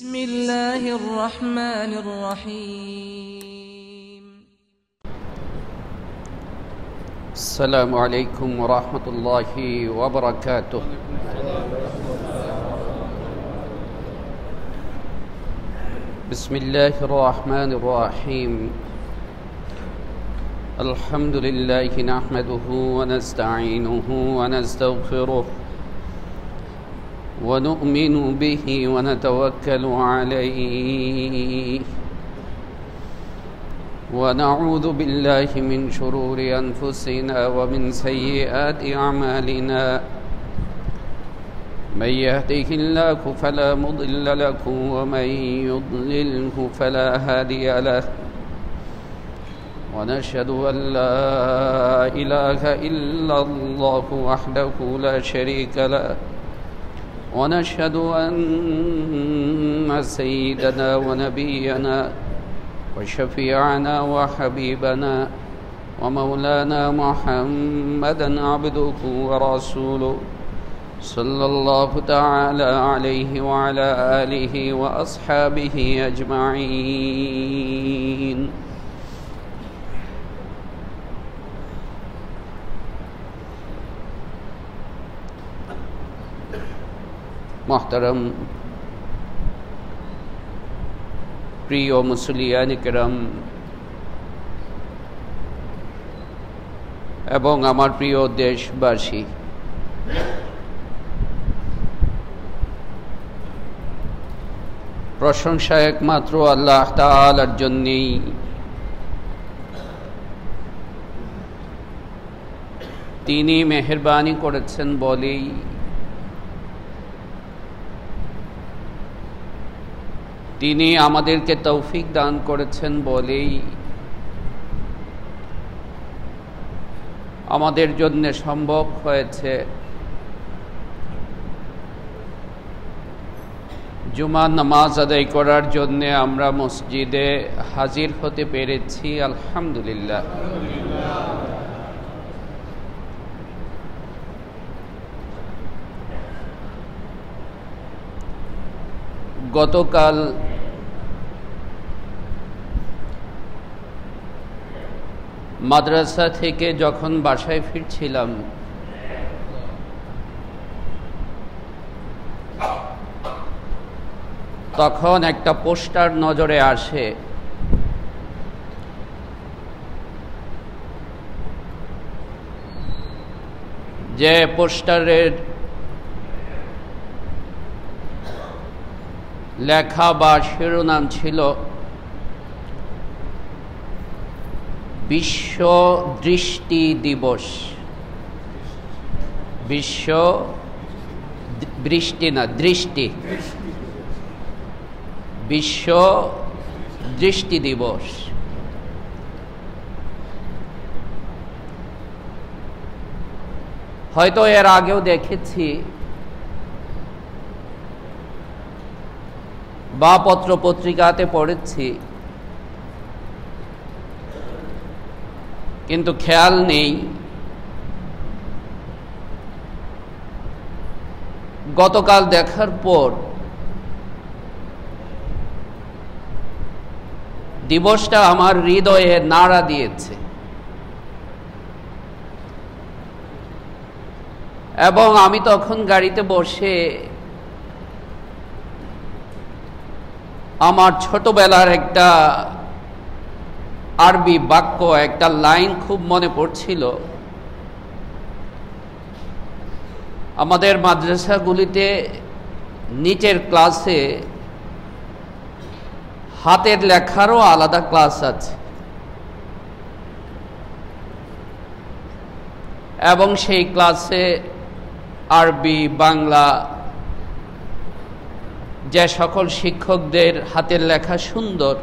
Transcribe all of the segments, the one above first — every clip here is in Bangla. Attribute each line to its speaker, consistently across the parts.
Speaker 1: بسم الله الرحمن الرحيم
Speaker 2: السلام عليكم ورحمة الله وبركاته بسم الله الرحمن الرحيم الحمد لله نحمده ونستعينه ونستغفره ونؤمن به ونتوكل عليه ونعوذ بالله من شرور أنفسنا ومن سيئات أعمالنا من يهده الله فلا مضل له ومن يضلله فلا هادي له ونشهد أن لا إله إلا الله وحده لا شريك له ونشهد أن سيدنا ونبينا وشفيعنا وحبيبنا ومولانا محمدا عبده ورسوله صلى الله تعالى عليه وعلى آله وأصحابه أجمعين محترم প্রিয় মুসলিয়ান কিরাম এবং আমার প্রিয় দেশবাসী, প্রশংসা একমাত্র আল্লাহ তাআলার জন্যই। তিনি মেহেরবানি করেছেন বলেই তিনি আমাদেরকে তৌফিক দান করেছেন বলেই আমাদের জন্য সম্ভব হয়েছে জুমার নামাজ আদায় করার জন্য আমরা মসজিদে হাজির হতে পেরেছি। আলহামদুলিল্লাহ। গতকাল মাদ্রাসা থেকে যখন বাসায় ফিরছিলাম তখন একটা পোস্টার নজরে আসে, যে পোস্টারের লেখা বা শিরোনাম ছিল বিশ্ব দৃষ্টি দিবস। বিশ্ব বৃষ্টি না, দৃষ্টি, বিশ্ব দৃষ্টি দিবস। হয়তো এর আগেও দেখেছি বা পত্র পত্রিকাতে পড়েছি, কিন্তু খেয়াল নেই গতকাল দেখার পর দিবসটা আমার হৃদয়ে নাড়া দিয়েছে এবং আমি তখন গাড়িতে বসে আমার ছোটবেলার একটা আরবি বাক্য, একটা লাইন খুব মনে পড়ছিল। আমাদের মাদ্রাসাগুলিতে নিচের ক্লাসে হাতের লেখারও আলাদা ক্লাস আছে এবং সেই ক্লাসে আরবি, বাংলা, যে সকল শিক্ষকদের হাতের লেখা সুন্দর,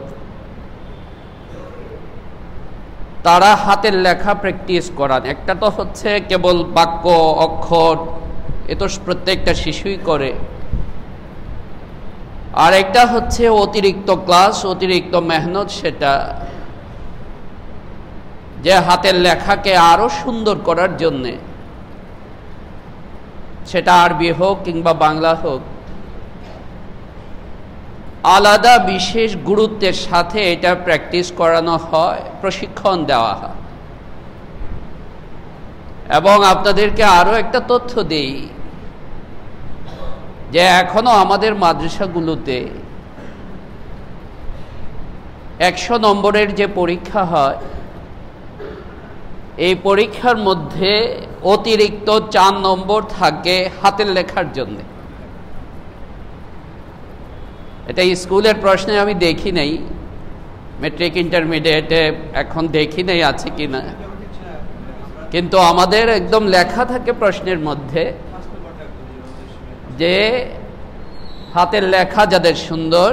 Speaker 2: তারা হাতের লেখা প্র্যাকটিস করান। একটা তো হচ্ছে কেবল বাক্য, অক্ষর, এ তো প্রত্যেকটা শিশুই করে, আর একটা হচ্ছে অতিরিক্ত ক্লাস, অতিরিক্ত মেহনত, সেটা যে হাতের লেখাকে আরো সুন্দর করার জন্যে, সেটা আরবি হোক কিংবা বাংলা হোক, আলাদা বিশেষ গুরুত্বের সাথে এটা প্র্যাকটিস করানো হয়, প্রশিক্ষণ দেওয়া হয়। এবং আপনাদেরকে আরো একটা তথ্য দেই যে এখনো আমাদের মাদ্রাসাগুলোতে 100 নম্বরের যে পরীক্ষা হয়, এই পরীক্ষার মধ্যে অতিরিক্ত 4 নম্বর থাকে হাতের লেখার জন্য। এটা স্কুলের প্রশ্নে আমি দেখি নাই, মেট্রিক ইন্টারমিডিয়েটে এখন দেখি নাই আছে কিনা, কিন্তু আমাদের একদম লেখা থাকে প্রশ্নের মধ্যে যে হাতের লেখা যাদের সুন্দর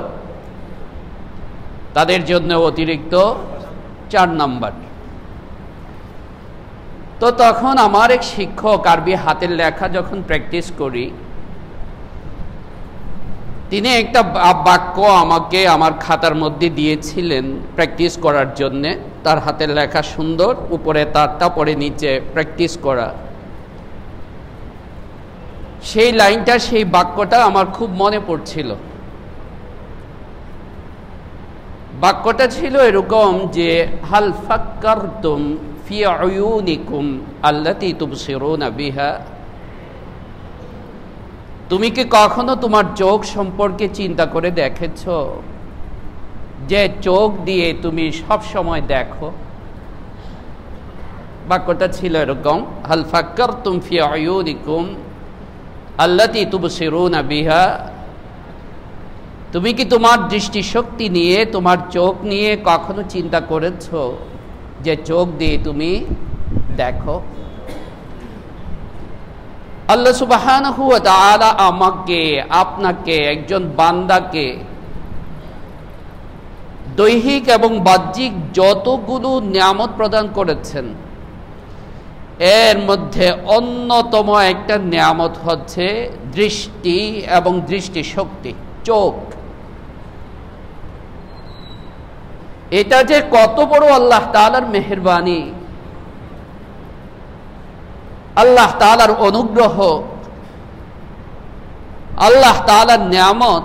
Speaker 2: তাদের জন্য অতিরিক্ত 4 নাম্বার। তো তখন আমার এক শিক্ষক আরবি হাতের লেখা যখন প্র্যাকটিস করি, তিনি একটা বাক্য আমাকে আমার খাতার মধ্যে দিয়েছিলেন প্র্যাকটিস করার জন্যে। তার হাতের লেখা সুন্দর, উপরে তারটা পরে নিচে প্র্যাকটিস করা। সেই লাইনটা, সেই বাক্যটা আমার খুব মনে পড়ছিল। বাক্যটা ছিল এরকম যে হাল ফাক্কারতুম ফি আয়ুনিকুম আল্লাতী তুবসিরুনা বিহা, তুমি কি কখনো তোমার চোখ সম্পর্কে চিন্তা করে দেখেছো যে চোখ দিয়ে তুমি সব সময় দেখো? বাক্যটা ছিল এরকম, হাল ফাক্কারতুম ফি আয়ুনিকুম আল্লাতী তুবসিরুনা বিহা, তুমি কি তোমার দৃষ্টিশক্তি নিয়ে, তোমার চোখ নিয়ে কখনো চিন্তা করেছো যে চোখ দিয়ে তুমি দেখো? আল্লাহ সুবহানাহু ওয়া তাআলা আমাকে, আপনাকে, একজন বান্দাকে দৈহিক এবং বাহ্যিক যতগুলো নিয়ামত প্রদান করেছেন, এর মধ্যে অন্যতম একটা নিয়ামত হচ্ছে দৃষ্টি এবং দৃষ্টিশক্তি, চোখ। এটা যে কত বড় আল্লাহ তাআলার মেহেরবানি, আল্লাহ তাআলার অনুগ্রহ, আল্লাহ তাআলার নিয়ামত,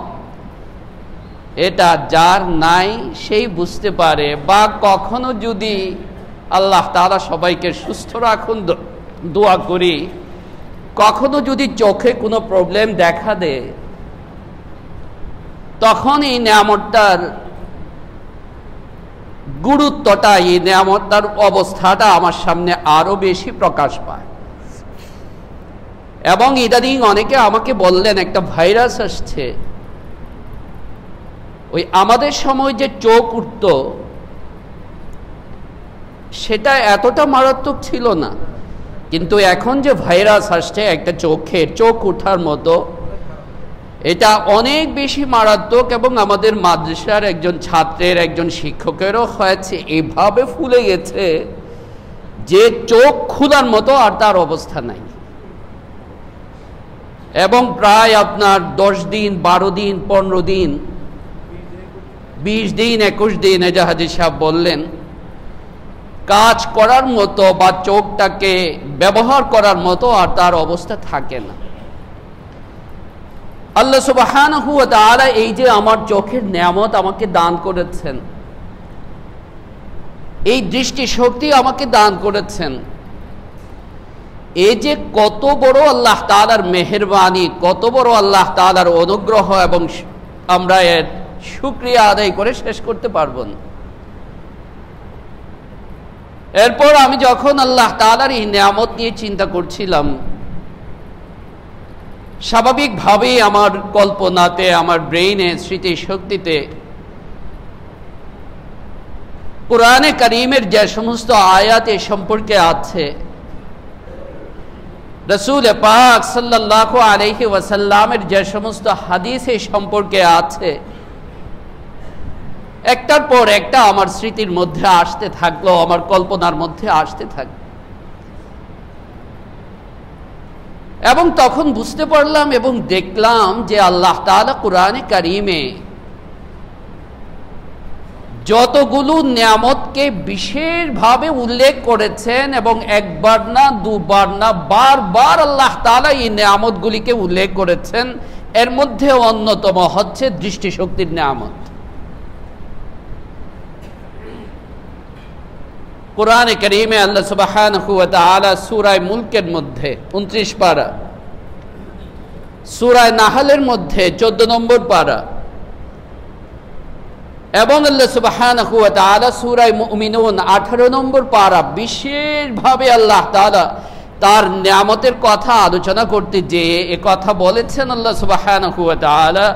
Speaker 2: এটা যার নাই সেই বুঝতে পারে। বা কখনো যদি আল্লাহ তাআলা সবাইকে সুস্থ রাখুন দোয়া করি, কখনো যদি চোখে কোনো প্রবলেম দেখা দেয়, তখন এই নিয়ামতটার গুরুত্বটা, এই নিয়ামতটার অবস্থাটা আমার সামনে আরো বেশি প্রকাশ পায়। এবং ইদানিং অনেকে আমাকে বললেন একটা ভাইরাস আসছে। ওই আমাদের সময় যে চোখ উঠত সেটা এতটা মারাত্মক ছিল না, কিন্তু এখন যে ভাইরাস আসছে একটা চোখ উঠার মতো, এটা অনেক বেশি মারাত্মক। এবং আমাদের মাদ্রাসার একজন ছাত্রের, একজন শিক্ষকেরও হয়েছে, এভাবে ফুলে গেছে যে চোখ খোলার মতো আর তার অবস্থা নাই। এবং প্রায় আপনার 10 দিন, 12 দিন, 15 দিন, 20 দিন, 21 দিন এজাহাজি সাহেব বললেন কাজ করার মতো বা চোখটাকে ব্যবহার করার মতো আর তার অবস্থা থাকে না। আল্লাহ সুবহানাহু ওয়া তাআলা এই যে আমার চোখের নিয়ামত আমাকে দান করেছেন, এই দৃষ্টিশক্তি আমাকে দান করেছেন, এই যে কত বড় আল্লাহ তাআলার মেহেরবানি, কত বড় আল্লাহ তাআলার অনুগ্রহ, এবং আমরা এর শুকরিয়া আদায় করে শেষ করতে পারবো না। এরপর আমি যখন আল্লাহ তাআলার এই নিয়ামত নিয়ে চিন্তা করছিলাম, স্বাভাবিকভাবেই আমার কল্পনাতে, আমার ব্রেইনে, স্মৃতি শক্তিতে কুরআনে কারীমের যে সমস্ত আয়াত এ সম্পর্কে আছে, রাসূল পাক সাল্লাল্লাহু আলাইহি ওয়াসাল্লামের যে সমস্ত হাদিস এ সম্পর্কে আছে, একটার পর একটা আমার স্মৃতির মধ্যে আসতে থাকলো, আমার কল্পনার মধ্যে আসতে থাকলো। এবং তখন বুঝতে পারলাম এবং দেখলাম যে আল্লাহ তাআলা কুরআনে কারীমে যতগুলো নিয়ামতকে বিশেষভাবে উল্লেখ করেছেন, এবং একবার না, দুবার না, বারবার আল্লাহ তাআলা এই নিয়ামতগুলিকে উল্লেখ করেছেন, এর মধ্যে অন্যতম হচ্ছে দৃষ্টিশক্তির নিয়ামত। কোরআনে কারীমে আল্লাহ সুবহানাহু ওয়া তাআলা সূরা মুলকের মধ্যে 29 পারা, সূরা নাহলের মধ্যে 14 নম্বর পারা, এবং আল্লাহ সুবহানাহু ওয়া তাআলা সূরা মুমিনুন 18 নম্বর পারা বিশেষভাবে আল্লাহ তাআলা তার নিয়ামতের কথা আলোচনা করতে যে এ কথা বলেছেন আল্লাহ সুবহানাহু ওয়া তাআলা।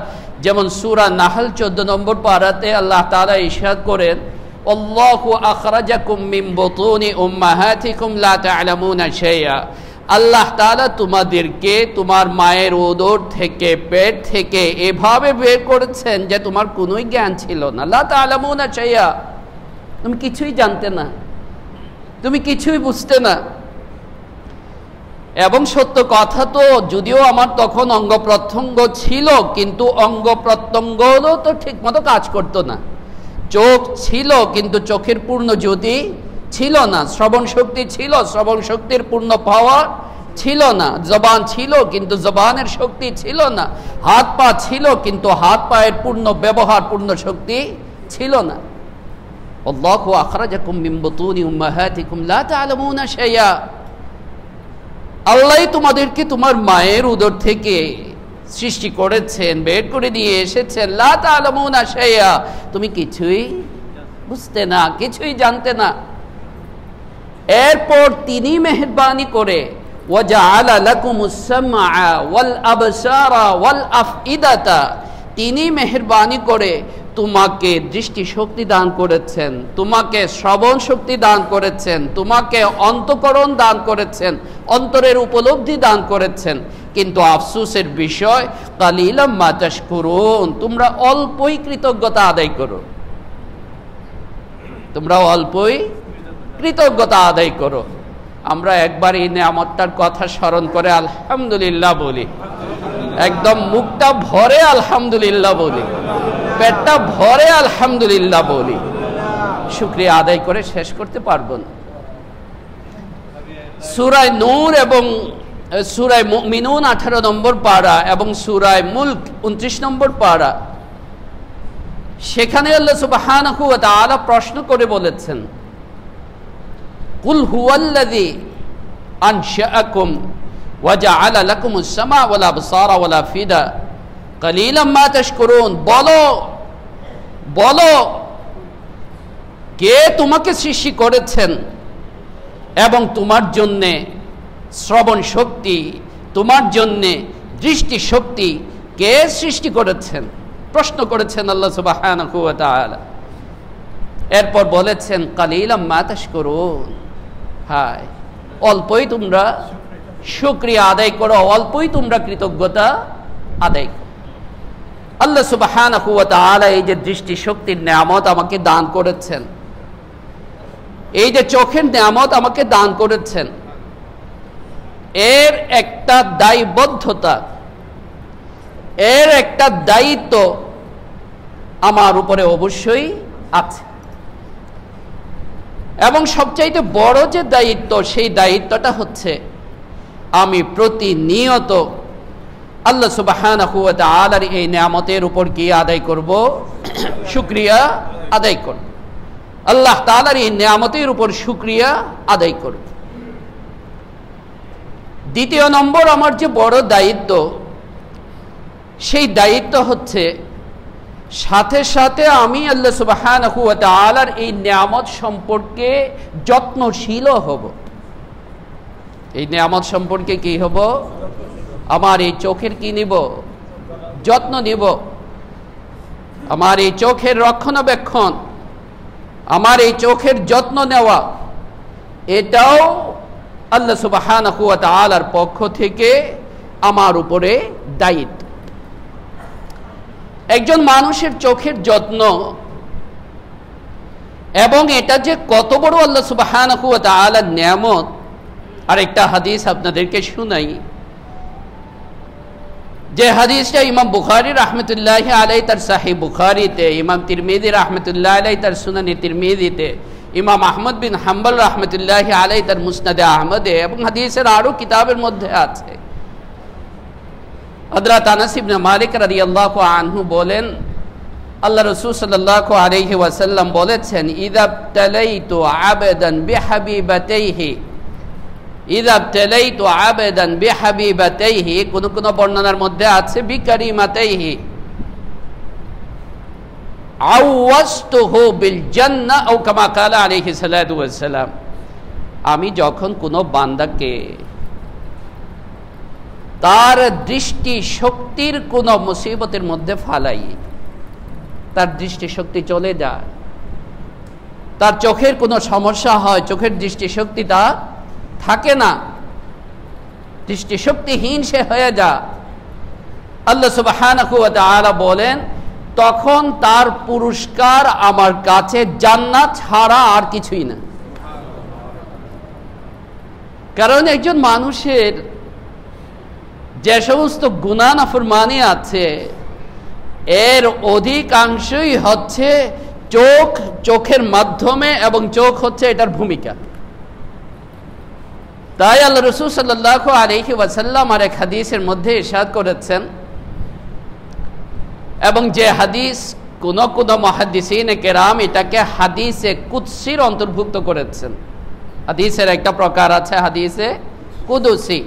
Speaker 2: যেমন সূরা নাহল 14 নম্বর পারাতে আল্লাহ তাআলা ইরশাদ করেন, আল্লাহু আখরাজাকুম মিন বুতুনি উম্মাহাতিকুম লা তা'লামুনা শাইআ। আল্লাহ তাআলা তোমাদেরকে তোমার মায়ের উদর থেকে, পেট থেকে এভাবে বের করেছেন যে তোমার কোনোই জ্ঞান ছিল না। লা তা'লামুনা শাইআ, তুমি কিছুই জানতে না, তুমি কিছুই বুঝতে না। এবং সত্য কথা তো, যদিও আমার তখন অঙ্গ প্রত্যঙ্গ ছিল, কিন্তু অঙ্গ প্রত্যঙ্গও তো ঠিক মতো কাজ করতো না। চোখ ছিল কিন্তু চোখের পূর্ণ জ্যোতি ছিল না, শ্রবণ শক্তি ছিল, শ্রবণ শক্তির পূর্ণ পাওয়ার ছিল না, জবান ছিল কিন্তু জবানের শক্তি ছিল না, হাত পা ছিল কিন্তু হাত পায়ের পূর্ণ ব্যবহার, পূর্ণ শক্তি ছিল না। আল্লাহু আখরাজাকুম মিন বুতুনি উম্মাহাতিকুম লা তা'লামুনা শাইআ। আল্লাহ তোমাদেরকে তোমার মায়ের উদর থেকে সৃষ্টি করেছেন, বের করে দিয়ে এসেছেন। লা তা'লামুনা শাইআ, তুমি কিছুই বুঝতে না, কিছুই জানতে না। এরপর তিনি মেহেরবানি করে ওয়াজআলা লাকুমুস সামআ ওয়াল আবসারা ওয়াল আফইদাতা, তিনি মেহেরবানি করে তোমাকে দৃষ্টি শক্তি দান করেছেন, তোমাকে শ্রবণ শক্তি দান করেছেন, তোমাকে অন্তঃকরণ দান করেছেন, অন্তরের উপলব্ধি দান করেছেন। কিন্তু আফসোসের বিষয়, কালিলাম মা তাশকুরুন, তোমরা অল্পই কৃতজ্ঞতা আদায় করো, তোমরা অল্পই কৃতজ্ঞতা আদায় করো। আমরা একবার এই নিয়ামতটার কথা স্মরণ করে আলহামদুলিল্লাহ বলি, একদম মুখটা ভরে আলহামদুলিল্লাহ বলি, পেটটা ভরে আলহামদুলিল্লাহ বলি, শুকরিয়া আদায় করে শেষ করতে পারবো না। সূরা নূর এবং সূরা মুমিনুন 18 নম্বর পারা এবং সূরা মুলক 29 নম্বর পারা, সেখানে আল্লাহ সুবহানাহু ওয়া তাআলা প্রশ্ন করে বলেছেন, কুল হুয়াল্লাযী আনশাআকুম ওয়া জাআলা লাকুমুস সামা ওয়াল আবসারা ওয়াল আফইদা কালিলাম মা তাশকুরুন। বলো বলো, কে তোমাকে সৃষ্টি করেছেন এবং তোমার জন্যে শ্রবণ শক্তি, তোমার জন্যে দৃষ্টি শক্তি কে সৃষ্টি করেছেন? প্রশ্ন করেছেন আল্লাহ সুবহানাহু ওয়া তাআলা। এরপর বলেছেন, কালিলাম মা তাশকুরুন, হায় অল্পই তোমরা শুকরিয়া আদায় করো, অল্পই তোমরা কৃতজ্ঞতা আদায় করো। আল্লাহ সুবহানাহু ওয়া তাআলা এই যে দৃষ্টি শক্তির নিয়ামত আমাকে দান করেছেন, এই যে চোখের নিয়ামত আমাকে দান করেছেন, এর একটা দায়বদ্ধতা, এর একটা দায়িত্ব আমার উপরে অবশ্যই আছে। এবং সবচাইতে বড় যে দায়িত্ব, সেই দায়িত্বটা হচ্ছে আমি প্রতিনিয়ত আল্লাহ সুবহানাহু ওয়া তাআলার এই নিয়ামতের উপর কি আদায় করব? শুকরিয়া আদায় করব। আল্লাহ তাআলার এই নিয়ামতের উপর শুকরিয়া আদায় করব। দ্বিতীয় নম্বর আমার যে বড় দায়িত্ব, সেই দায়িত্ব হচ্ছে সাথে সাথে আমি আল্লাহ সুবহানাহু ওয়া তাআলার এই নিয়ামত সম্পর্কে যত্নশীল হব। এই নিয়ামত সম্পর্কে কি হব? আমার এই চোখের কি নিব? যত্ন নিব। আমার এই চোখের রক্ষণাবেক্ষণ, আমার এই চোখের যত্ন নেওয়া, এটাও আল্লাহ সুবহানাহু ওয়া তাআলার পক্ষ থেকে আমার উপরে দায়িত্ব। একজন মানুষের চোখের যত্ন এবং এটা যে কত বড় আল্লাহ সুবহানাহু ওয়া তাআলার নিয়ামত, আরেকটা হাদিস আপনাদেরকে শুনাই, যে হাদিসটা ইমাম বুখারী রাহমাতুল্লাহি আলাইহি তার সহিহ বুখারীতে, ইমাম তিরমিজি রাহমাতুল্লাহি আলাইহি তার সুনানে তিরমিজিতে, ইমাম আহমদ বিন হাম্বল রাহমাতুল্লাহি আলাইহি তার মুসনাদে আহমদে এবং হাদিসের আরো কিতাবের মধ্যে আছে। হযরত আনাস ইবনে মালিক রাদিয়াল্লাহু আনহু বলেন, আল্লাহ রাসূল সাল্লাল্লাহু আলাইহি ওয়াসাল্লাম বলেছেন, ইযাবতালাইতু আবদান বিহাবিবাতাইহি, ইযাবতালাইতু আবদান বিহাবিবাতাইহি, কোন কোন বর্ণনার মধ্যে আছে বিকারিমাতাইহি, আওয়াজতুহু বিল জান্নাহ আও কামা ক্বালা আলাইহি সাল্লাতু ওয়াসসালাম। আমি যখন কোনো বান্দাকে তার দৃষ্টি শক্তির কোন মুসিবতের মধ্যে ফালাই, তার দৃষ্টি শক্তি চলে যায়, তার চোখের কোনো সমস্যা হয়, চোখের দৃষ্টি শক্তি তা থাকে না, দৃষ্টি শক্তিহীন সে হয়ে যায়, আল্লাহ সুবহানাহু ওয়া তাআলা বলেন তখন তার পুরস্কার আমার কাছে জান্নাত ছাড়া আর কিছুই না। কারণ একজন মানুষের যে সমস্ত গুনাহ নাফরমানি আছে এর অধিকাংশই হচ্ছে চোখের মাধ্যমে, এবং চোখ হচ্ছে এটার ভূমিকা। তাই আল্লাহ রাসূল সাল্লাল্লাহু আলাইহি ওয়াসাল্লাম আর এক হাদিসের মধ্যে ইরশাদ করেছেন, এবং যে হাদিস কোন কোন মুহাদ্দিসিনে কেরাম এটাকে হাদিসে কুদসির অন্তর্ভুক্ত করেছেন। হাদিসের একটা প্রকার আছে হাদিসে কুদসি,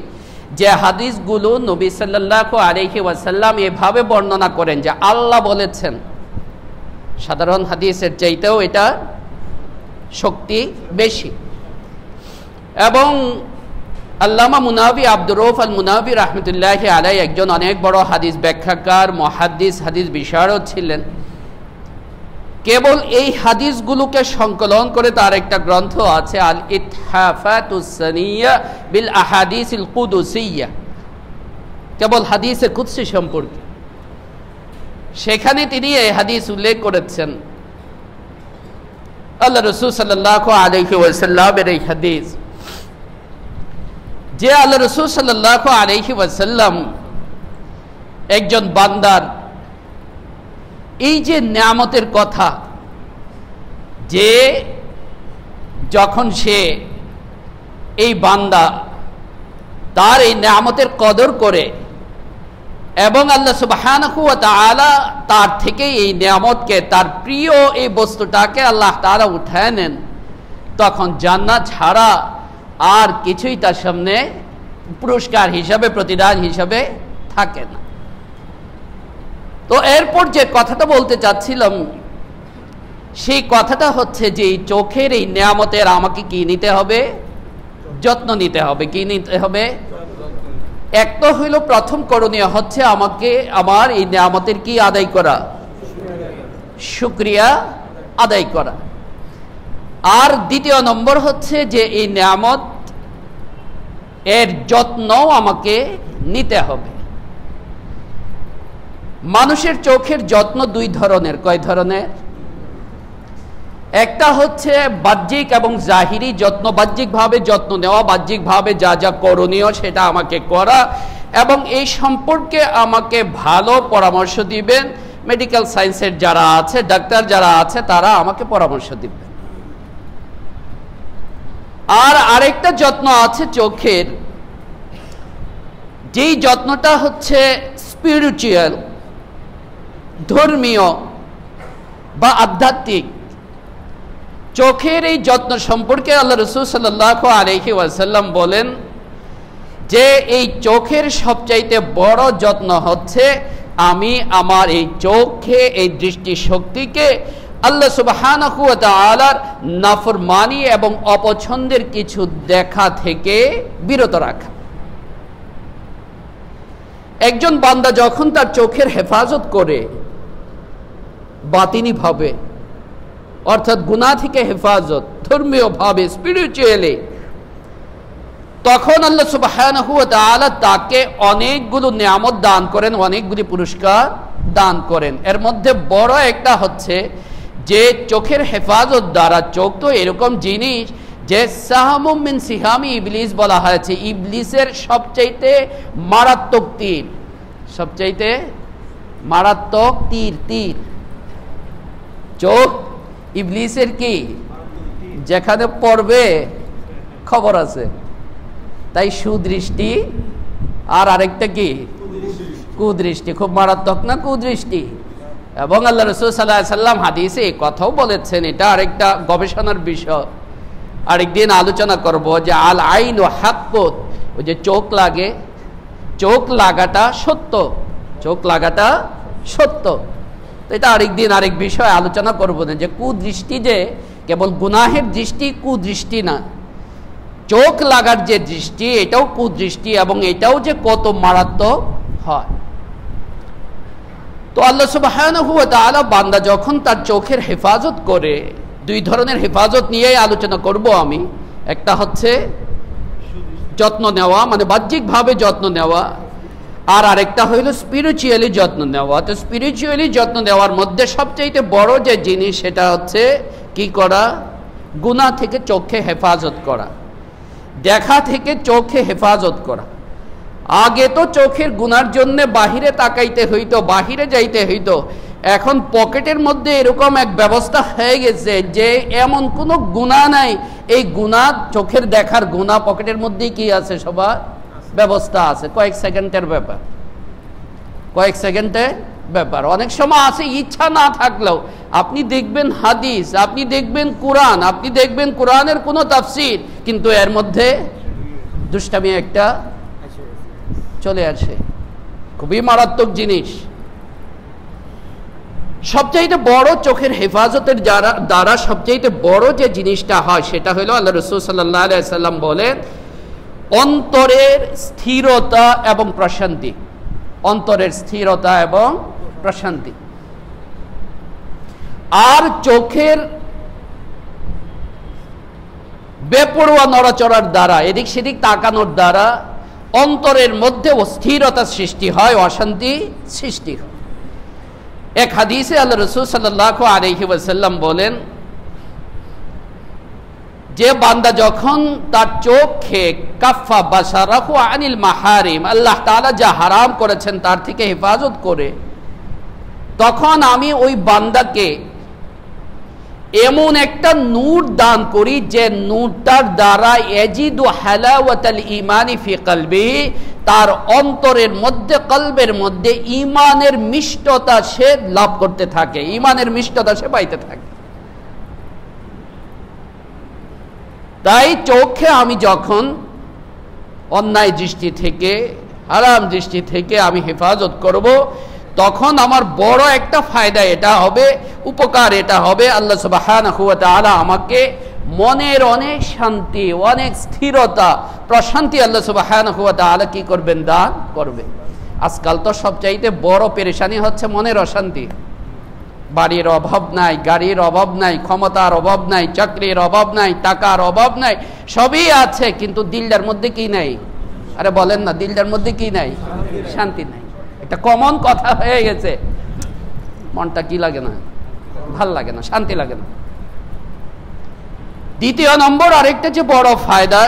Speaker 2: যে হাদিসগুলো নবী সাল্লাল্লাহু আলাইহি ওয়াসাল্লাম এভাবে বর্ণনা করেন যে আল্লাহ বলেছেন। সাধারণ হাদিসের চাইতেও এটা শক্তি বেশি। এবং আল্লামা মুনাবি আব্দুর রউফ আল মুনাবি রাহমাতুল্লাহি আলাইহি একজন অনেক বড় হাদিস ব্যাখ্যাকার, মুহাদ্দিস, হাদিস বিশারদ ছিলেন। কেবল এই হাদিসগুলোকে সংকলন করে তার একটা গ্রন্থ আছে, আল ইতহাফাতুস সানিয়া বিল আহাদিসিল কুদুসিয়া, কেবল হাদিসে কুদসি সম্পর্কে। সেখানে তিনি এই হাদিস উল্লেখ করেছেন, আল্লাহ রাসূল সাল্লাল্লাহু আলাইহি ওয়াসাল্লামের এই হাদিস, যে আল্লাহ রাসূল সাল্লাল্লাহু আলাইহি ওয়াসাল্লাম একজন বান্দার এই যে নিয়ামতের কথা, যে যখন সে এই বান্দা তার এই নিয়ামতের কদর করে এবং আল্লাহ সুবহানাহু ওয়া তাআলা তার থেকে এই নিয়ামতকে, তার প্রিয় এই বস্তুটাকে আল্লাহ তাআলা উঠায় নেন, তখন জান্নাত ছাড়া আর কিছুই তার সামনে পুরস্কার হিসাবে, প্রতিদান হিসাবে থাকে না। তো এরপর যে কথাটা বলতে চাচ্ছিলাম সেই কথাটা হচ্ছে যে এই চোখের এই নিয়ামতের আমাকে কি নিতে হবে? যত্ন নিতে হবে। কি নিতে হবে? এক তো হইল প্রথম করণীয় হচ্ছে আমাকে আমার এই নিয়ামতের কি আদায় করা? শুকরিয়া আদায় করা। আর দ্বিতীয় নম্বর হচ্ছে যে এই নিয়ামত এর যত্নও আমাকে নিতে হবে। মানুষের চোখের যত্ন দুই ধরনের। কয় ধরনের? একটা হচ্ছে বাহ্যিক এবং জাহিরি যত্ন, বাহ্যিকভাবে যত্ন নেওয়া, বাহ্যিকভাবে যা যা করণীয় সেটা আমাকে করা, এবং এই সম্পর্কে আমাকে ভালো পরামর্শ দিবেন মেডিকেল সায়েন্সের যারা আছে, ডাক্তার যারা আছে তারা আমাকে পরামর্শ দিবেন। আর আরেকটা যত্ন আছে চোখের, যেই যত্নটা হচ্ছে স্পিরিচুয়াল, ধর্মীয় বা আধ্যাত্মিক। চোখের এই যত্ন সম্পর্কে আল্লাহ রাসূল সাল্লাল্লাহু আলাইহি ওয়াসাল্লাম বলেন যে এই চোখের সবচাইতে বড় যত্ন হচ্ছে আমি আমার এই চোখে, এই দৃষ্টি শক্তিকে আল্লাহ সুবহানাহু ওয়া তাআলার নাফরমানি এবং অপছন্দের কিছু দেখা থেকে বিরত রাখা। একজন বান্দা যখন তার চোখের হেফাজত করে বাতিনি ভাবে, অর্থাৎ গুনাহ থেকে হেফাজত, ধর্মীয় ভাবে, স্পিরিচুয়ালি, তখন আল্লাহ সুবহানাহু ওয়া তাআলা তাকে অনেকগুলো নিয়ামত দান করেন, অনেকগুলি পুরস্কার দান করেন। এর মধ্যে বড় একটা হচ্ছে যে চোখের হেফাজত দ্বারা, চোখ তো এরকম জিনিস যে সাহামুম মিন সিহামি ইবলিস বলা হয়েছে, ইবলিসের সবচাইতে মারাত্মক তীর, সবচাইতে মারাত্মক তীর। চোখ ইবলিসের কি, যেখানে পড়বে খবর আছে। তাই সুদৃষ্টি আর আরেকটা কি, কুদৃষ্টি খুব মারাত্মক না কুদৃষ্টি? এবং আল্লাহ রাসূল সাল্লাল্লাহু আলাইহি সাল্লাম হাদিসে এই কথাও বলেছেন, এটা আরেকটা গবেষণার বিষয়, আরেকদিন আলোচনা করব, যে আল আইনু হাক্কুত, ওই যে চোখ লাগে, চোখ লাগাটা সত্য, চোখ লাগাটা সত্য। তো এটা আরেকদিন আরেক বিষয় আলোচনা করব না, যে কুদৃষ্টি যে কেবল গুনাহের দৃষ্টি কুদৃষ্টি না, চোখ লাগার যে দৃষ্টি এটাও কুদৃষ্টি, এবং এটাও যে কত মারাত্মক হয়। তো আল্লাহ সুবহানাহু ওয়া তাআলা বান্দা যখন তার চোখের হেফাজত করে, দুই ধরনের হেফাজত নিয়েই আলোচনা করব আমি। একটা হচ্ছে যত্ন নেওয়া, মানে বাহ্যিকভাবে যত্ন নেওয়া, আর আরেকটা হইল স্পিরিচুয়ালি যত্ন নেওয়া। তো স্পিরিচুয়ালি যত্ন নেওয়ার মধ্যে সবচেয়ে বড় যে জিনিস সেটা হচ্ছে কি করা? গুনাহ থেকে চোখে হেফাজত করা, দেখা থেকে চোখে হেফাজত করা। আগে তো চোখের গুনার জন্য বাহিরে তাকাইতে হইতো, বাহিরে যাইতে হইতো। এখন পকেটের মধ্যে এরকম এক ব্যবস্থা হয়ে গেছে যে এমন কোনো গুনাহ নাই, এই গুনাহ চোখের দেখার গুনাহ পকেটের মধ্যেই কি আছে, সবার ব্যবস্থা আছে। কয়েক সেকেন্ডের ব্যাপার, কয়েক সেকেন্ডের ব্যাপার। অনেক সময় আছে ইচ্ছা না থাকলেও আপনি দেখবেন হাদিস, আপনি দেখবেন কোরআন, আপনি দেখবেন কোরআনের কোনো তাফসীর, কিন্তু এর মধ্যে দুষ্টামি একটা চলে আসে। খুবই মারাত্মক জিনিস। সবচাইতে বড় চোখের হেফাজতের দ্বারা সবচাইতে বড় যে জিনিসটা হয় সেটা হলো, আল্লাহ রাসূল সাল্লাল্লাহু আলাইহি সাল্লাম বলেন, অন্তরের স্থিরতা এবং প্রশান্তি। অন্তরের স্থিরতা এবং প্রশান্তি। আর চোখের বেপরোয়া নড়াচড়ার দ্বারা, এদিক সেদিক তাকানোর দ্বারা অন্তরের মধ্যে অস্থিরতা সৃষ্টি হয়, অশান্তি সৃষ্টি হয়। এক হাদিসে আল্লাহ রাসূল সাল্লাল্লাহু আলাইহি ওয়াসাল্লাম বলেন, যে বান্দা যখন তার চোখে কাফা বাসারাহু আনিল মাহারিম, আল্লাহ তাআলা যা হারাম করেছেন তার থেকে হেফাজত করে, তখন আমি ওই বান্দাকে এমন একটা নূর দান করি যে নূরটার দ্বারা ইয়াজিদু হালাওয়াতাল ঈমানি ফি কলবিহি, তার অন্তরের মধ্যে, কলবের মধ্যে ঈমানের মিষ্টতা সে লাভ করতে থাকে, ঈমানের মিষ্টতা সে পাইতে থাকে। তাই চোখে আমি যখন অন্যায় দৃষ্টি থেকে, হারাম দৃষ্টি থেকে আমি হেফাজত করব, তখন আমার বড় একটা ফায়দা এটা হবে, উপকার এটা হবে, আল্লাহ সুবহানাহু ওয়া তাআলা আমাকে মনের অনেক শান্তি, অনেক স্থিরতা, প্রশান্তি আল্লাহ সুবহানাহু ওয়া তাআলা কি করবেন? দান করবেন। আজকাল তো সবচাইতে বড় পেরেশানি হচ্ছে মনের অশান্তি। বাড়ির অভাব নাই, গাড়ির অভাব নাই, ক্ষমতার অভাব নাই, চাকরির অভাব নাই, টাকার অভাব নাই, সবই আছে, কিন্তু দিলটার মধ্যে কি নাই? আরে বলেন না, দিলটার মধ্যে কি নাই? শান্তি নাই। একটা কমন কথা হয়ে গেছে, মনটা কি লাগে না, ভাল লাগে না, শান্তি লাগে না। দ্বিতীয় নম্বর আরেকটা যে বড় ফায়দা,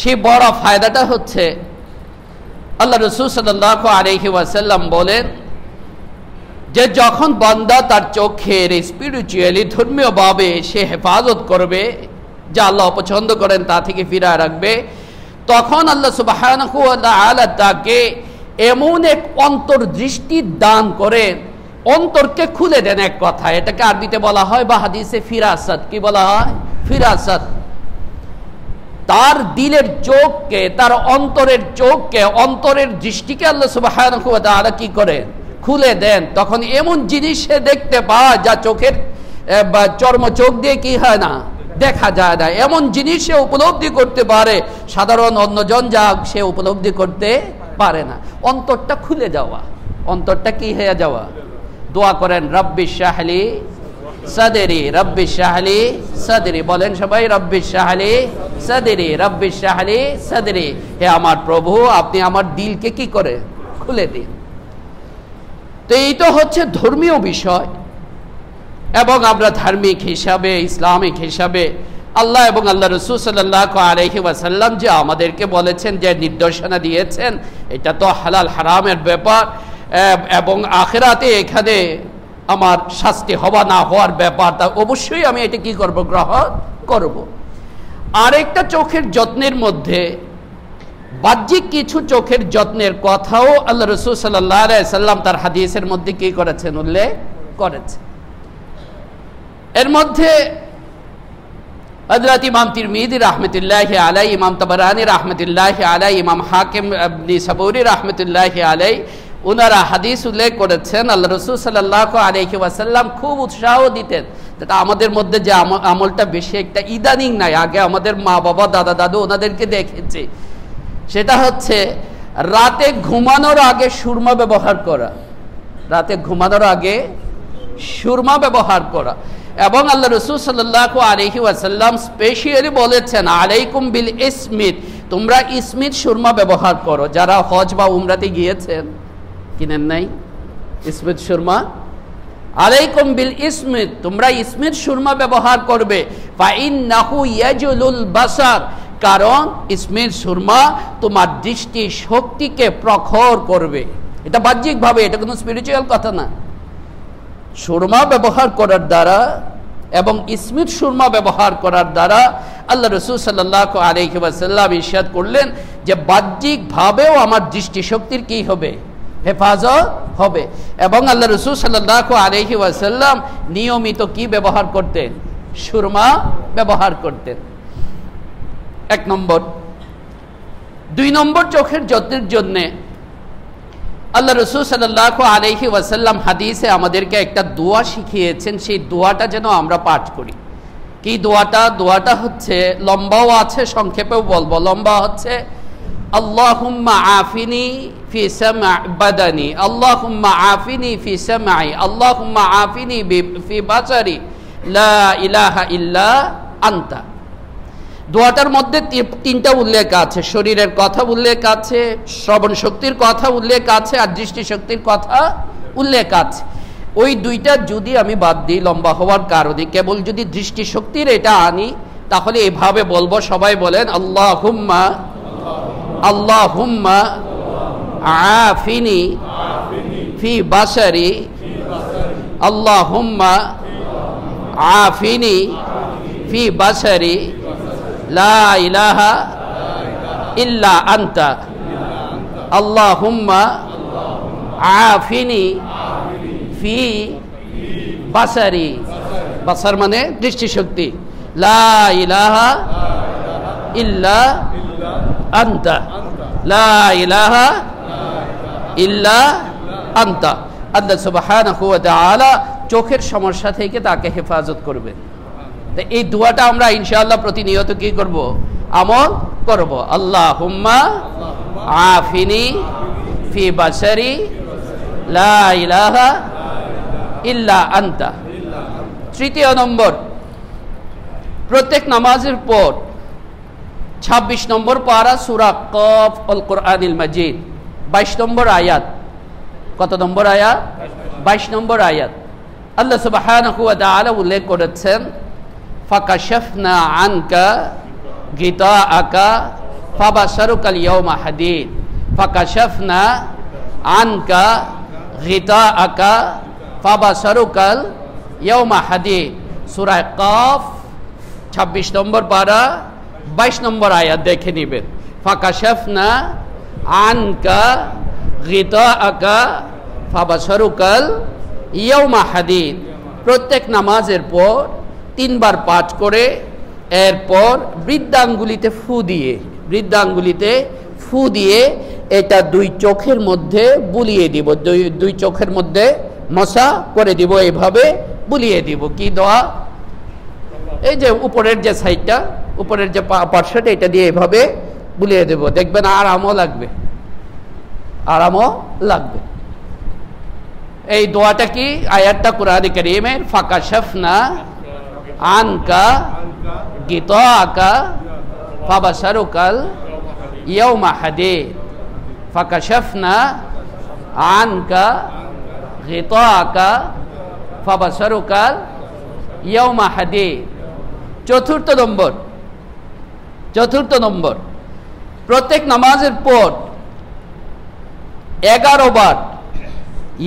Speaker 2: সেই বড় ফায়দাটা হচ্ছে আল্লাহ রাসূল সাল্লাল্লাহু আলাইহি ওয়াসাল্লাম বলেন যে যখন বান্দা তার চোখের স্পিরিচুয়ালি, ধর্মীয় ভাবে সে হেফাজত করবে, যা আল্লাহ পছন্দ করেন তা থেকে ফিরায় রাখবে, তখন আল্লাহ সুবহানাহু ওয়া তাআলা তাকে এমন এক অন্তর্দৃষ্টি দান করেন, অন্তরকে খুলে দেন। এক কথা, এটাকে আরবিতে বলা হয় বা হাদিসে ফিরাসাত। কি বলা হয়? ফিরাসাত। তার দিলের চোখকে, তার অন্তরের চোখকে, অন্তরের দৃষ্টিকে আল্লাহ সুবহানাহু ওয়া তাআলা কি করেন? খুলে দেন। তখন এমন জিনিস সে দেখতে পায় যা চোখের বা চর্ম চোখ দিয়ে কি হয় না, দেখা যায় না। এমন জিনিস সে উপলব্ধি করতে পারে, সাধারণ অন্যজন যা সে উপলব্ধি করতে পারে না। অন্তরটা খুলে যাওয়া, অন্তরটা কি হয়ে যাওয়া। দোয়া করেন, রব্বি শাহলি সাদরি, রব্বি শাহলি সাদরি। বলেন সবাই, রব্বি শাহলি সাদরি, রব্বি শাহলি সাদরি। হে আমার প্রভু, আপনি আমার দিলকে কি করে? খুলে দিন। তো এই তো হচ্ছে ধর্মীয় বিষয়, এবং আমরা ধার্মিক হিসাবে, ইসলামিক হিসাবে আল্লাহ এবং আল্লাহ রাসূল সাল্লাল্লাহু আলাইহি ওয়াসাল্লাম যে আমাদেরকে বলেছেন, যে নির্দেশনা দিয়েছেন, এটা তো হালাল হারামের ব্যাপার, এবং আখিরাতে এখানে আমার শাস্তি হওয়া না হওয়ার ব্যাপার, তা অবশ্যই আমি এটা কি করব? গ্রহণ করব। আরেকটা চোখের যত্নের মধ্যে বাহ্যিক কিছু চোখের যত্নের কথাও আল্লাহ রাসূল সাল্লাল্লাহু আলাইহি সাল্লাম তার হাদিসের মধ্যে কি করেছেন, উল্লেখ করেছেন। এর মধ্যে হযরত ইমাম তিরমিজি রাহমাতুল্লাহি আলাইহি, ইমাম তাবারানী রাহমাতুল্লাহি আলাইহি, ইমাম হাকিম ইবনে সাবুরি রাহমাতুল্লাহি আলাইহি ওনারা হাদিস উল্লেখ করেছেন আল্লাহ রাসূল সাল্লাল্লাহু আলাইহি ওয়াসাল্লাম খুব উৎসাহ দিতেন। যেটা আমাদের মধ্যে যে আমলটা বেশি একটা ইদানিং নাই, আগে আমাদের মা বাবা দাদা দাদু ওনাদেরকে দেখেছি, সেটা হচ্ছে রাতে ঘুমানোর আগে সুরমা ব্যবহার করা। রাতে ঘুমানোর আগে সুরমা ব্যবহার করা। এবং আল্লাহ রাসূল সাল্লাল্লাহু আলাইহি ওয়াসাল্লাম স্পেশালি বলেছেন আলাইকুম বিল ইসমিত, তোমরা ইসমিত সুরমা ব্যবহার করো। যারা হজ বা উমরাতে গিয়েছেন, কিনেন নাই ইসমিত সুরমা, আলাইকুম বিল ইসমিত, তোমরা ইসমিত সুরমা ব্যবহার করবে। ফাইন্নাহু ইয়াজুলুল বাসার, কারণ ইসমিত সুরমা তোমার দৃষ্টি শক্তিকে প্রখর করবে। এটা বাহ্যিকভাবে, এটা কোনো স্পিরিচুয়াল কথা না। সুরমা ব্যবহার করার দ্বারা এবং ইসমিত সুরমা ব্যবহার করার দ্বারা আল্লাহ রাসূল সাল্লাল্লাহু আলাইহি ওয়াসাল্লাম ইরশাদ করলেন যে বাহ্যিকভাবেও আমার দৃষ্টিশক্তির কি হবে, হেফাজত হবে। এবং আল্লাহ রাসূল সাল্লাল্লাহু আলাইহি ওয়াসাল্লাম নিয়মিত কি ব্যবহার করতেন, সুরমা ব্যবহার করতেন। এক নম্বর। দুই নম্বর, চোখের যত্নের জন্য আল্লাহ রাসূল সাল্লাল্লাহু আলাইহি ওয়াসাল্লাম হাদিসে আমাদেরকে একটা দোয়া শিখিয়েছেন, সেই দোয়াটা যেন আমরা পাঠ করি। কি দোয়াটা? দোয়াটা হচ্ছে, লম্বাও আছে সংক্ষেপেও বলবো। লম্বা হচ্ছে আল্লাহুম্মা আফিনি ফি সাম'i বাদানি, আল্লাহুম্মা আফিনি ফি সাম'i, আল্লাহুম্মা আফিনি ফি বাসারি, লা ইলাহা ইল্লা আনতা। দোয়াটার মধ্যে তিনটা উল্লেখ আছে, শরীরের কথা উল্লেখ আছে, শ্রবণ শক্তির কথা উল্লেখ আছে, আর দৃষ্টি শক্তির কথা উল্লেখ আছে। ওই দুইটা যদি আমি বাদ দিই লম্বা হওয়ার কারণে, কেবল যদি দৃষ্টি শক্তির এটা আনি, তাহলে এভাবে বলবো। সবাই বলেন আল্লাহুম্মা আল্লাহুম্মা আফিনি ফি বাসারি, আল্লাহুম্মা আফিনি ফি বাসারি, লা ইলাহা ইল্লা আনতা, আল্লাহুম্মা আফিনি ফি বাসারি। বাসার মানে দৃষ্টিশক্তি। লা ইলাহা ইল্লা আনতা, লা ইলাহা ইল্লা আনতা। আল্লাহ সুবহানাহু ওয়া তাআলা চোখের সমস্যা থেকে তাকে হেফাজত করবেন। এই দোয়াটা আমরা ইনশাআল্লাহ প্রতিনিয়ত কি করব, আমল করব। আল্লাহুম্মা আফিনি ফি বাসারি, লা ইলাহা ইল্লা আনতা। তৃতীয় নম্বর, প্রত্যেক নামাজের পর 26 নম্বর পারা সূরা কফ আল কোরআনিল মাজিদ 22 নম্বর আয়াত। কত নম্বর আয়াত? 22 নম্বর আয়াত। আল্লাহ সুবহানাহু ওয়া তাআলা উল্লেখ করেছেন ফাকাশাফনা আনকা গিতাআকা ফাবাসারুকাল ইয়াওমা হাদিদ, ফাকাশাফনা আনকা গিতাআকা ফাবাসারুকাল ইয়াওমা হাদিদ। সূরা কফ 26 নম্বর পারা 22 নম্বর আয়াত দেখে নেবেন। ফাকাশাফনা আনকা গিতাআকা ফাবাসারুকাল ইয়াওমা হাদিদ। প্রত্যেক নামাজের পর 3 বার পাঠ করে এরপর বৃদ্ধাঙ্গুলিতে ফু দিয়ে এটা 2 চোখের মধ্যে বুলিয়ে দিব, 2 চোখের মধ্যে মশা করে দিব, এইভাবে বুলিয়ে দিব। কি দোয়া? এই যে উপরের যে সাইডটা, উপরের যে পার্শ্বটা, এটা দিয়ে এভাবে বুলিয়ে দেব। দেখবেন আরামও লাগবে। এই দোয়াটা কি? আয়াতটা কোরআন কারীমের ফাকাশাফনা আনকা গিতাআকা ফাবাসারুকাল ইয়াওমা হাদিদ, ফাকাশাফনা আনকা গিতাআকা ফাবাসারুকাল ইয়াওমা হাদিদ। চতুর্থ নম্বর, প্রত্যেক নামাজের পর 11 বার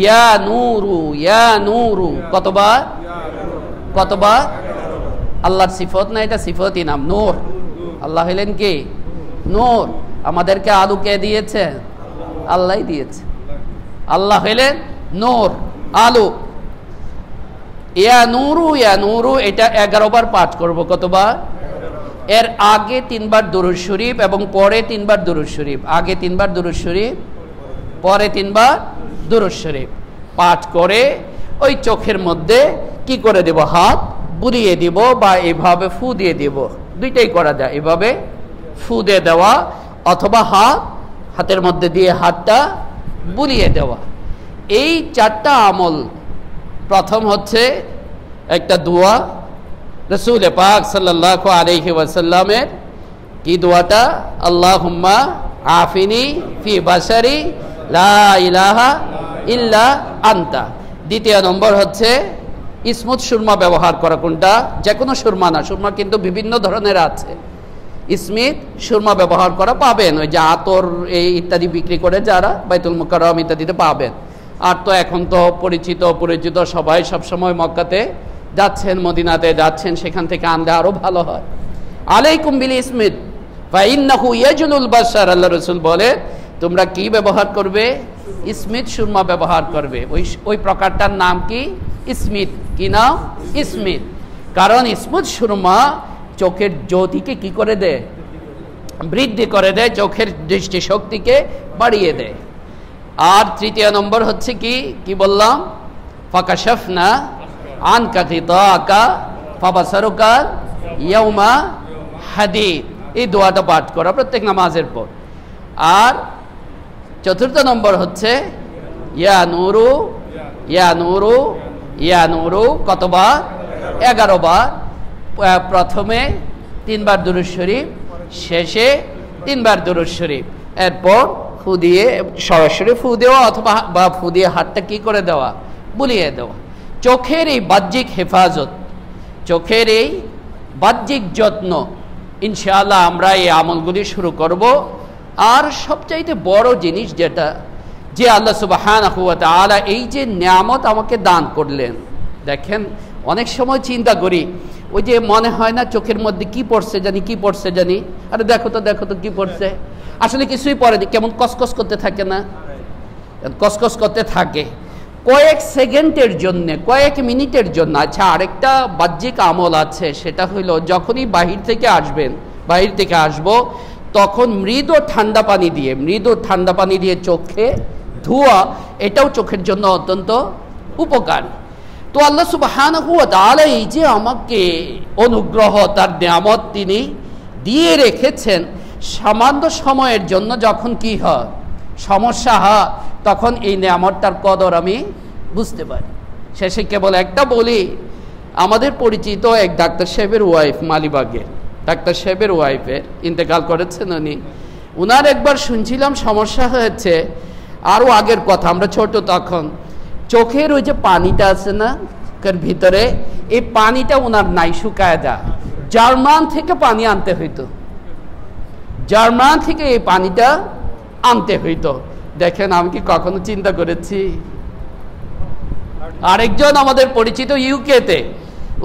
Speaker 2: ইয়া নূরু। কতবার? আল্লাহর সিফত না, এটা সিফতই নাম। নূর, আল্লাহ হলেন কি? নূর। আমাদেরকে আলো কে দিয়েছে? আল্লাহ দিয়েছে। আল্লাহ হলেন নূর, আলো। ইয়া নূরু এটা 11 বার পাঠ করব। কতবার? এর আগে 3 বার দুরূদ শরীফ এবং পরে 3 বার দুরূদ শরীফ। আগে 3 বার দুরূদ শরীফ, পরে 3 বার দুরূদ শরীফ পাঠ করে ওই চোখের মধ্যে কি করে দেব? হাত বুলিয়ে দিব বা এভাবে ফু দিয়ে দিব। দুইটাই করা যায়, এভাবে ফু দিয়ে দেওয়া অথবা হাতের মধ্যে দিয়ে হাতটা বুলিয়ে দেওয়া। এই 4টা আমল। প্রথম হচ্ছে একটা দোয়া, রাসূল পাক সাল্লাল্লাহু আলাইহি ওয়াসাল্লামের কি দোয়াটা? আল্লাহুম্মা আফিনি ফি বাশারি লা ইলাহা ইল্লা আনতা। দ্বিতীয় নম্বর হচ্ছে স্মুথ সুরমা ব্যবহার করা। কোনটা? যে কোনো সুরমা না, সুরমা কিন্তু বিভিন্ন ধরনের আছে। স্মিথ সুরমা ব্যবহার করা পাবেন, ওই যে আতর এই ইত্যাদি বিক্রি করে যারা বাইতুল মুকাররম ইত্যাদিতে পাবেন। আর তো এখন তো পরিচিত সবাই সবসময় মক্কাতে যাচ্ছেন, মদিনাতে যাচ্ছেন, সেখান থেকে আনলে আরো ভালো হয়। আলাইকুম বিল ইসমিত ফা ইন্নাহু ইয়াজলুল বাশার। আল্লাহ রাসূল বলে তোমরা কি ব্যবহার করবে? স্মিথ সুরমা ব্যবহার করবে। ওই প্রকারটার নাম কি? স্মিথ। কি নাম? স্মিথ। কারণ স্মিথ সুরমা চোখের জ্যোতিকে কি করে দেয়? বৃদ্ধি করে দেয়, চোখের দৃষ্টি শক্তিকে বাড়িয়ে দেয়। আর তৃতীয় নম্বর হচ্ছে কি বললাম? ফাকাশাফনা আনকা গিতাআকা ফাবাসারুকা ইয়াউমা হাদীদ। এই দোয়াটা পাঠ করা প্রত্যেক নামাজের পর। আর চতুর্থ নম্বর হচ্ছে ইয়া নূরু ইয়া নূরু ইয়া নূরু। কতবার? 11 বার। প্রথমে 3 বার দুরূদ শরীফ, শেষে 3 বার দুরূদ শরীফ। এরপর ফু দিয়ে সরাসরি ফু দেওয়া অথবা বা ফু দিয়ে হাতটা কি করে দেওয়া? বুলিয়ে দেওয়া। চোখের এই বাহ্যিক হেফাজত, চোখের এই বাহ্যিক যত্ন, ইনশাআল্লাহ আমরা এই আমলগুলি শুরু করব। আর সবচাইতে বড় জিনিস যেটা, যে আল্লাহ সুবহানাহু ওয়া তাআলা এই যে নিয়ামত আমাকে দান করলেন। দেখেন অনেক সময় চিন্তা করি, ওই যে মনে হয় না চোখের মধ্যে কি পড়ছে জানি, আরে দেখো তো কি পড়ছে, আসলে কিছুই পড়েনি, কেমন কসকস করতে থাকে না? কসকস করতে থাকে কয়েক সেকেন্ডের জন্য, কয়েক মিনিটের জন্য। আচ্ছা, আরেকটা বাহ্যিক আমল আছে, সেটা হইলো যখনই বাহির থেকে আসবো তখন মৃদু ঠান্ডা পানি দিয়ে চোখে ধোয়া, এটাও চোখের জন্য অত্যন্ত উপকার। তো আল্লাহ সুবহানাহু ওয়া তাআলা এই যে আমাকে অনুগ্রহ, তার নিয়ামত তিনি দিয়ে রেখেছেন, সামান্য সময়ের জন্য যখন কি হয়, সমস্যা হয়, তখন এই নিয়ামতটার কদর আমি বুঝতে পারি। শেষে কেবল একটা বলি, আমাদের পরিচিত এক ডাক্তার সাহেবের ওয়াইফ, মালিবাগের ডাক্তার সাহেবের ওয়াইফের ইন্তেকাল করেছেন উনি। উনার একবার শুনছিলাম সমস্যা হয়েছে, আরও আগের কথা, আমরা ছোট তখন, চোখের ওই যে পানিটা আছে না ভিতরে, এই পানিটা ওনার নাই, শুকায় যায়। জার্মান থেকে পানি আনতে হইতো, জার্মান থেকে এই পানিটা আনতে হইতো। দেখেন আমি কি কখনো চিন্তা করেছি? আরেকজন আমাদের পরিচিত ইউকেতে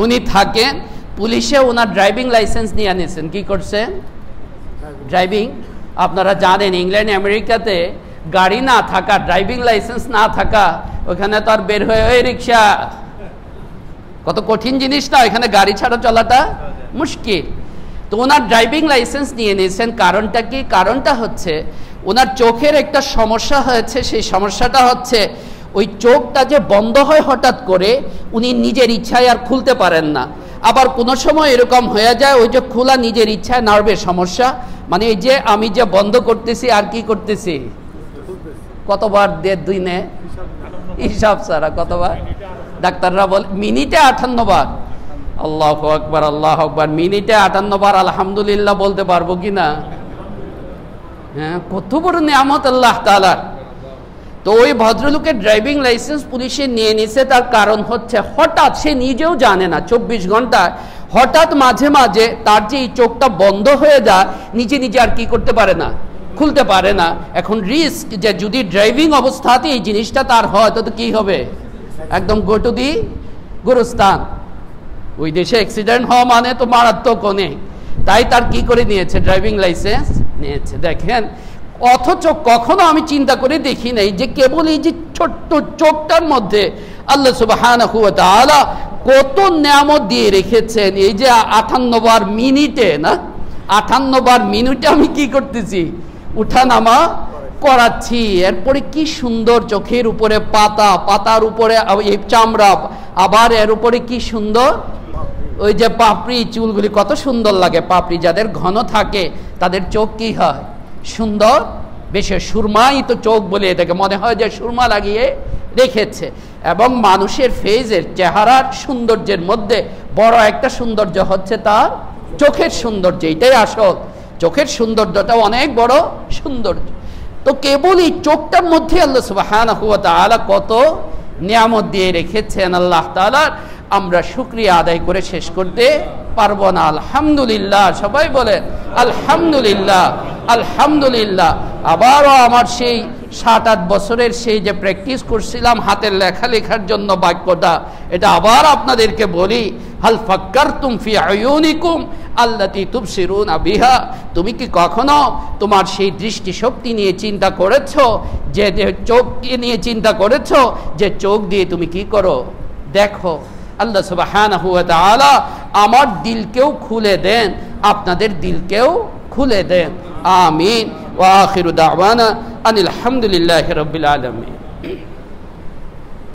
Speaker 2: উনি থাকেন, পুলিশে ওনার ড্রাইভিং লাইসেন্স নিয়ে আনিয়েছেন। কি করছেন? ড্রাইভিং। আপনারা জানেন ইংল্যান্ড আমেরিকাতে গাড়ি না থাকা, ড্রাইভিং লাইসেন্স না থাকা, ওখানে তো আর বের হয়ে ওই রিক্সা, কত কঠিন জিনিসটা, এখানে গাড়ি ছাড়া চলাটা মুশকিল। তো ওনার ড্রাইভিং লাইসেন্স নিয়ে নিয়েছেন। কারণটা কি? কারণটা হচ্ছে ওনার চোখের একটা সমস্যা হয়েছে। সেই সমস্যাটা হচ্ছে ওই চোখটা যে বন্ধ হয় হঠাৎ করে, উনি নিজের ইচ্ছায় আর খুলতে পারেন না। আবার কোনো সময় এরকম হয়ে যায়, ওই যে খোলা নিজের ইচ্ছায় নার্ভের সমস্যা, মানে এই যে আমি যে বন্ধ করতেছি আর কি করতেছি, কতবার দিনে হিসাব ছাড়া কতবার, ডাক্তাররা বলে মিনিটে 58 বার। আল্লাহু আকবার, আল্লাহু আকবার। মিনিটে 58 বার আলহামদুলিল্লাহ বলতে পারবো কিনা? হ্যাঁ, কত বড় নিয়ামত আল্লাহ তাআলার। তো ওই ভদ্রলোকের ড্রাইভিং লাইসেন্স পুলিশে নিয়ে নিছে, তার কারণ হচ্ছে হঠাৎ, সে নিজেও জানে না, 24 ঘন্টায় হঠাৎ মাঝে মাঝে তার যে এই চোখটা বন্ধ হয়ে যায়, নিজে আর কি করতে পারে না, খুলতে পারে না। এখন রিস্ক যে যদি ড্রাইভিং অবস্থাতে এই জিনিসটা তার হয়, তো কি হবে? একদম গো টু দি গুরুস্থান। ওই দেশে অ্যাক্সিডেন্ট হওয়া মানে তো মারাত্মক অনেক। তাই তার কি করে নিয়েছে, ড্রাইভিং লাইসেন্স নিয়েছে। দেখেন, অথচ কখনো আমি চিন্তা করে দেখি নাই যে কেবল এই যে ছোট্ট চোখটার মধ্যে আল্লাহ সুবহানাহু ওয়া তাআলা কত নিয়ামত দিয়ে রেখেছেন। এই যে 58 বার মিনিটে না, 58 বার মিনিটে আমি কি করতেছি, উঠানামা করাচ্ছি। এরপরে কি সুন্দর চোখের উপরে পাতা, পাতার উপরে এই চামড়া, আবার এর উপরে কি সুন্দর ওই যে পাপড়ি, চুলগুলি কত সুন্দর লাগে। পাপড়ি যাদের ঘন থাকে তাদের চোখ কি হয়, সুন্দর, বেশি সুরমাই তো চোখ বলে এটাকে মনে হয় যে সুরমা লাগিয়ে রেখেছে। এবং মানুষের ফেজের চেহারার সৌন্দর্যের মধ্যে বড় একটা সৌন্দর্য হচ্ছে তার চোখের সৌন্দর্য। এটাই আসল, চোখের সৌন্দর্যটা অনেক বড় সৌন্দর্য। তো কেবল এই চোখটার মধ্যে আল্লাহ সুবহানাহু ওয়া তাআলা কত নিয়ামত দিয়ে রেখেছেন আল্লাহ তাআলার, আমরা শুকরিয়া আদায় করে শেষ করতে পারবো না। আলহামদুলিল্লাহ, সবাই বলেন আলহামদুলিল্লাহ, আলহামদুলিল্লাহ। আবারও আমার সেই 7-8 বছরের সেই যে প্র্যাকটিস করছিলাম হাতের লেখার জন্য বাক্যটা, এটা আবার আপনাদেরকে বলি, হাল ফাক্কারতুম ফি আয়ুনিকুম আল্লাতী তুবসিরুনা বিহা, তুমি কি কখনো তোমার সেই দৃষ্টিশক্তি নিয়ে চিন্তা করেছো, যে চোখকে নিয়ে চিন্তা করেছো, যে চোখ দিয়ে তুমি কি করো, দেখো। আল্লাহ সুবহানাহু ওয়া তাআলা আমার দিলকেও খুলে দেন, আপনাদের দিলকেও খুলে দেন। আমিন। ওয়া আখিরু দাওয়ানা আনিল হামদুলিল্লাহি রাব্বিল আলামিন।